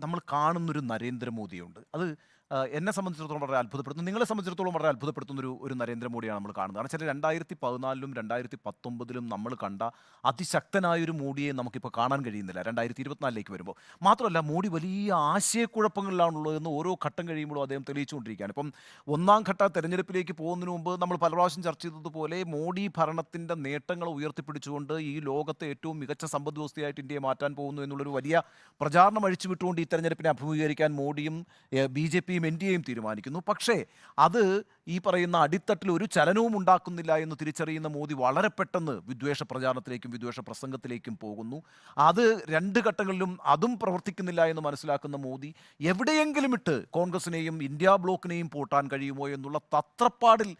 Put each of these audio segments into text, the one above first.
നമ്മൾ കാണുന്നൊരു നരേന്ദ്രമോദിയുണ്ട്. അത് എന്നെ സംബന്ധിച്ചിടത്തോളം വളരെ അത്ഭുതപ്പെടുത്തുന്നു. നിങ്ങളെ സംബന്ധിച്ചിടത്തോളം വളരെ അത്ഭുതപ്പെടുത്തുന്ന ഒരു നരേന്ദ്രമോദിയാണ് നമ്മൾ കാണുന്നത്. കാരണം വെച്ചാൽ 2014ലും 2019ലും നമ്മൾ കണ്ട അതിശക്തനായൊരു മോഡിയെ നമുക്കിപ്പോൾ കാണാൻ കഴിയുന്നില്ല 2024ലേക്ക് വരുമ്പോൾ. മാത്രമല്ല മോഡി വലിയ ആശയക്കുഴപ്പങ്ങളിലാണുള്ളതെന്ന് ഓരോ ഘട്ടം കഴിയുമ്പോഴും അദ്ദേഹം തെളിയിച്ചുകൊണ്ടിരിക്കുകയാണ്. ഇപ്പം ഒന്നാം ഘട്ട തെരഞ്ഞെടുപ്പിലേക്ക് പോകുന്നതിന് മുമ്പ് നമ്മൾ പല പ്രാവശ്യം ചർച്ച ചെയ്തതുപോലെ മോഡി ഭരണത്തിൻ്റെ നേട്ടങ്ങൾ ഉയർത്തിപ്പിടിച്ചുകൊണ്ട് ഈ ലോകത്തെ ഏറ്റവും മികച്ച സമ്പദ് വ്യവസ്ഥയായിട്ട് ഇന്ത്യയെ മാറ്റാൻ പോകുന്നു എന്നുള്ളൊരു വലിയ പ്രചാരണം അഴിച്ചുവിട്ടുകൊണ്ട് ഈ തെരഞ്ഞെടുപ്പിനെ അഭിമുഖീകരിക്കാൻ മോഡിയും BJPയും NDAയും തീരുമാനിക്കുന്നു. പക്ഷേ അത് ഈ പറയുന്ന അടിത്തട്ടിൽ ഒരു ചലനവും ഉണ്ടാക്കുന്നില്ല എന്ന് തിരിച്ചറിയുന്ന മോദി വളരെ പെട്ടെന്ന് വിദ്വേഷ പ്രചാരണത്തിലേക്കും വിദ്വേഷ പ്രസംഗത്തിലേക്കും പോകുന്നു. അത് രണ്ട് ഘട്ടങ്ങളിലും അതും പ്രവർത്തിക്കുന്നില്ല എന്ന് മനസ്സിലാക്കുന്ന മോദി എവിടെയെങ്കിലും ഇട്ട് കോൺഗ്രസിനെയും ഇന്ത്യ ബ്ലോക്കിനെയും പൂട്ടാൻ കഴിയുമോ എന്നുള്ള തത്രപ്പാടിൽ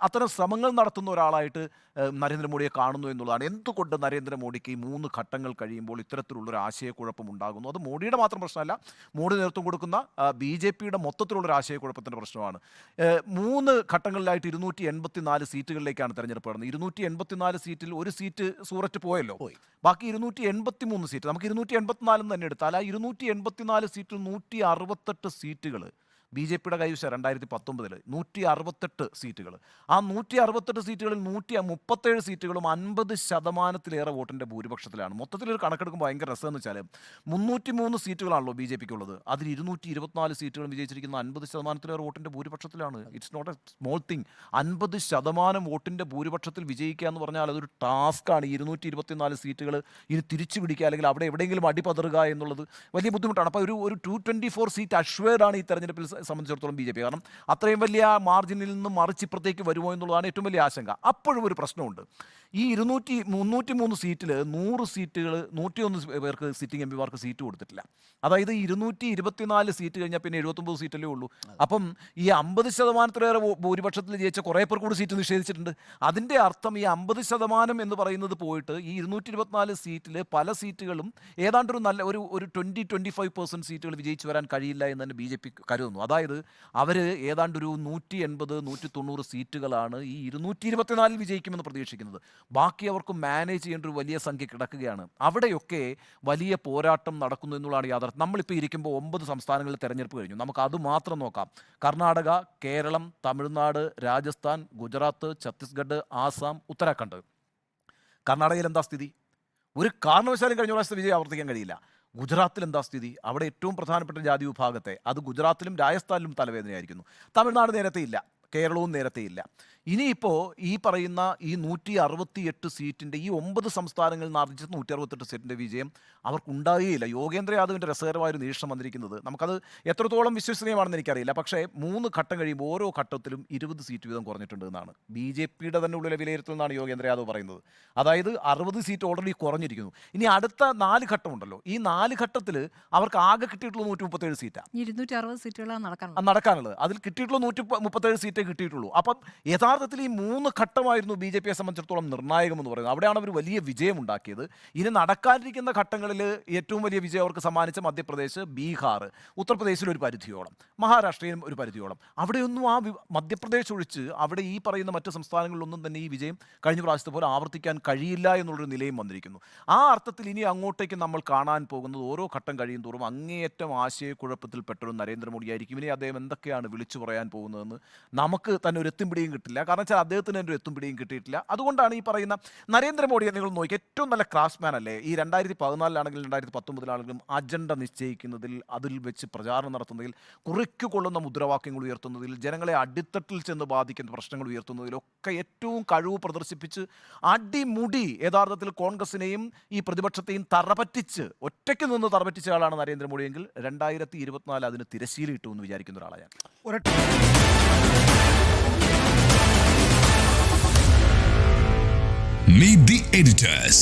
അത്തരം ശ്രമങ്ങൾ നടത്തുന്ന ഒരാളായിട്ട് നരേന്ദ്രമോദിയെ കാണുന്നു എന്നുള്ളതാണ്. എന്തുകൊണ്ട് നരേന്ദ്രമോദിക്ക് ഈ 3 ഘട്ടങ്ങൾ കഴിയുമ്പോൾ ഇത്തരത്തിലുള്ളൊരു ആശയക്കുഴപ്പം ഉണ്ടാകുന്നു? അത് മോഡിയുടെ മാത്രം പ്രശ്നമല്ല, മോഡി നേതൃത്വം കൊടുക്കുന്ന BJPയുടെ മൊത്തത്തിലുള്ളൊരു ആശയക്കുഴപ്പത്തിൻ്റെ പ്രശ്നമാണ്. 3 ഘട്ടങ്ങളിലായിട്ട് 284 സീറ്റുകളിലേക്കാണ് തെരഞ്ഞെടുപ്പ് നടന്നത്. 284 സീറ്റിൽ ഒരു സീറ്റ് സൂററ്റ് പോയല്ലോ, ബാക്കി 283 സീറ്റ്. നമുക്ക് 284 തന്നെ എടുത്താൽ ആ 284 സീറ്റിൽ 168 സീറ്റുകൾ BJPയുടെ കൈവശം 2019 168 സീറ്റുകൾ. ആ 168 സീറ്റുകളിൽ 137 സീറ്റുകളും 50% വോട്ടിൻ്റെ ഭൂരിപക്ഷത്തിലാണ്. മൊത്തത്തിലൊരു കണക്കെടുക്കുമ്പോൾ ഭയങ്കര രസമെന്ന് വെച്ചാൽ 303 സീറ്റുകളാണല്ലോ BJPക്കുള്ളത്. അതിൽ 224 സീറ്റുകളും വിജയിച്ചിരിക്കുന്ന 50% വോട്ടിൻ്റെ ഭൂരിപക്ഷത്തിലാണ്. It's not a small thing. 50% വോട്ടിൻ്റെ ഭൂരിപക്ഷത്തിൽ വിജയിക്കുക എന്ന് പറഞ്ഞാൽ അതൊരു ടാസ്ക്കാണ്. 224 സീറ്റുകൾ ഇനി തിരിച്ചു പിടിക്കുക അല്ലെങ്കിൽ അവിടെ എവിടെയെങ്കിലും അടിപതറുക എന്നുള്ളത് വലിയ ബുദ്ധിമുട്ടാണ്. അപ്പോൾ ഒരു 224 സീറ്റ് അഷ്വേർഡാണ് ഈ തെരഞ്ഞെടുപ്പിൽ സംബന്ധിച്ചിടത്തോളം BJP. കാരണം അത്രയും വലിയ മാർജിനിൽ നിന്ന് മറിച്ചിപ്പുറത്തേക്ക് വരുമോ എന്നുള്ളതാണ് ഏറ്റവും വലിയ ആശങ്ക. അപ്പോഴും ഒരു പ്രശ്നമുണ്ട്. ഈ 303 സീറ്റിൽ 100 സീറ്റുകൾ 101 പേർക്ക് സിറ്റിംഗ് MPമാർക്ക് സീറ്റ് കൊടുത്തിട്ടില്ല. അതായത് 224 സീറ്റ് കഴിഞ്ഞാൽ പിന്നെ 79 സീറ്റല്ലേ ഉള്ളൂ. അപ്പം ഈ 50%-ലേറെ ഭൂരിപക്ഷത്തിൽ ജയിച്ച കുറേ പേർ കൂടി സീറ്റ് നിഷേധിച്ചിട്ടുണ്ട്. അതിൻ്റെ അർത്ഥം ഈ 50% എന്ന് പറയുന്നത് പോയിട്ട് ഈ 224 സീറ്റിൽ പല സീറ്റുകളും ഏതാണ്ടൊരു നല്ല ഒരു 20-25% സീറ്റുകൾ വിജയിച്ചു വരാൻ കഴിയില്ല എന്ന് തന്നെ BJP കരുതുന്നു. അതായത് അവർ ഏതാണ്ടൊരു 180-190 സീറ്റുകളാണ് ഈ 224 വിജയിക്കുമെന്ന് പ്രതീക്ഷിക്കുന്നത്. ബാക്കി അവർക്ക് മാനേജ് ചെയ്യേണ്ട ഒരു വലിയ സംഖ്യ കിടക്കുകയാണ്. അവിടെയൊക്കെ വലിയ പോരാട്ടം നടക്കുന്നു എന്നുള്ളതാണ് യാഥാർത്ഥ്യം. നമ്മളിപ്പോൾ ഇരിക്കുമ്പോൾ 9 സംസ്ഥാനങ്ങളിൽ തെരഞ്ഞെടുപ്പ് കഴിഞ്ഞു. നമുക്ക് അത് മാത്രം നോക്കാം. കർണാടക, കേരളം, തമിഴ്നാട്, രാജസ്ഥാൻ, ഗുജറാത്ത്, ഛത്തീസ്ഗഡ്, ആസാം, ഉത്തരാഖണ്ഡ്. കർണാടകയിൽ എന്താ സ്ഥിതി? ഒരു കാരണവശാലും കഴിഞ്ഞ പ്രാവശ്യത്തെ വിജയം ആവർത്തിക്കാൻ കഴിയില്ല. ഗുജറാത്തിൽ എന്താ സ്ഥിതി? അവിടെ ഏറ്റവും പ്രധാനപ്പെട്ട ജാതി വിഭാഗത്തെ അത് ഗുജറാത്തിലും രാജസ്ഥാനിലും തലവേദനയായിരിക്കുന്നു. തമിഴ്നാട് നേരത്തെ ഇല്ല, കേരളവും നേരത്തെ ഇല്ല. ഇനിയിപ്പോൾ ഈ പറയുന്ന ഈ 168 സീറ്റിൻ്റെ ഈ 9 സംസ്ഥാനങ്ങളിൽ നിന്ന് ആർജിച്ച 168 സീറ്റിൻ്റെ വിജയം അവർക്കുണ്ടാകുകയില്ല. യോഗേന്ദ്ര യാദവിൻ്റെ രസകരമായൊരു നിരീക്ഷണം വന്നിരിക്കുന്നത്, നമുക്കത് എത്രത്തോളം വിശ്വസനീയമാണെന്ന് എനിക്കറിയില്ല, പക്ഷേ 3 ഘട്ടം കഴിയുമ്പോൾ ഓരോ ഘട്ടത്തിലും 20 സീറ്റ് വീതം കുറഞ്ഞിട്ടുണ്ട് എന്നാണ് BJPയുടെ തന്നെ ഉള്ളിലെ വിലയിരുത്തൽ എന്നാണ് യോഗേന്ദ്ര യാദവ് പറയുന്നത്. അതായത് 60 സീറ്റ് ഓൾറെഡി കുറഞ്ഞിരിക്കുന്നു. ഇനി അടുത്ത 4 ഘട്ടമുണ്ടല്ലോ, ഈ 4 ഘട്ടത്തിൽ അവർക്ക് ആകെ കിട്ടിയിട്ടുള്ള 137 സീറ്റാണ്. 260 സീറ്റുകളാണ് നടക്കാനുള്ളത്. അതിൽ കിട്ടിയിട്ടുള്ള 137 സീറ്റേ കിട്ടിയിട്ടുള്ളൂ. അപ്പം യഥാർത്ഥത്തിൽ ഈ 3 ഘട്ടമായിരുന്നു BJPയെ സംബന്ധിച്ചിടത്തോളം നിർണായകമെന്ന് പറയുന്നത്. അവിടെയാണ് അവർ വലിയ വിജയമുണ്ടാക്കിയത്. ഇനി നടക്കാനിരിക്കുന്ന ഘട്ടങ്ങളിൽ ഏറ്റവും വലിയ വിജയം അവർക്ക് സമ്മാനിച്ച മധ്യപ്രദേശ്, ബീഹാർ, ഉത്തർപ്രദേശിൽ ഒരു പരിധിയോളം, മഹാരാഷ്ട്രയിലും ഒരു പരിധിയോളം. അവിടെയൊന്നും ആ മധ്യപ്രദേശ് ഒഴിച്ച് അവിടെ ഈ പറയുന്ന മറ്റ് സംസ്ഥാനങ്ങളിലൊന്നും തന്നെ ഈ വിജയം കഴിഞ്ഞ പ്രാവശ്യത്തെ പോലെ ആവർത്തിക്കാൻ കഴിയില്ല എന്നുള്ളൊരു നിലയും വന്നിരിക്കുന്നു. ആ അർത്ഥത്തിൽ ഇനി അങ്ങോട്ടേക്ക് നമ്മൾ കാണാൻ പോകുന്നത് ഓരോ ഘട്ടം കഴിയും തോറും അങ്ങേയറ്റം ആശയക്കുഴപ്പത്തിൽപ്പെട്ടൊരു നരേന്ദ്രമോദിയായിരിക്കും. ഇനി അദ്ദേഹം എന്തൊക്കെയാണ് വിളിച്ചു പറയാൻ പോകുന്നതെന്ന് നമുക്ക് തന്നെ ഒരു എത്തുംപിടിയും കിട്ടില്ല. കാരണം വെച്ചാൽ അദ്ദേഹത്തിന് ഒരു എത്തുംപിടിയും കിട്ടിയിട്ടില്ല. അതുകൊണ്ടാണ് ഈ പറയുന്ന നരേന്ദ്രമോദിയെ നിങ്ങൾ നോക്കി ഏറ്റവും നല്ല ക്രാഫ്റ്റ്മാൻ അല്ലേ? ഈ 2014 2019 അജണ്ട നിശ്ചയിക്കുന്നതിൽ, അതിൽ വെച്ച് പ്രചാരണം നടത്തുന്നതിൽ, കുറിക്കുകൊള്ളുന്ന മുദ്രാവാക്യങ്ങൾ ഉയർത്തുന്നതിൽ, ജനങ്ങളെ അടിത്തട്ടിൽ ചെന്ന് ബാധിക്കുന്ന പ്രശ്നങ്ങൾ ഉയർത്തുന്നതിലൊക്കെ ഏറ്റവും കഴിവ് പ്രദർശിപ്പിച്ച് അടിമുടി യഥാർത്ഥത്തിൽ കോൺഗ്രസിനെയും ഈ പ്രതിപക്ഷത്തെയും ഒറ്റയ്ക്ക് നിന്ന് തറപറ്റിച്ച ആളാണ് നരേന്ദ്രമോദിയെങ്കിൽ 2024 അതിന് തിരശ്ശീല ഇട്ടു എന്ന് വിചാരിക്കുന്ന ഒരാളാണ് ഞാൻ. Meet the editors.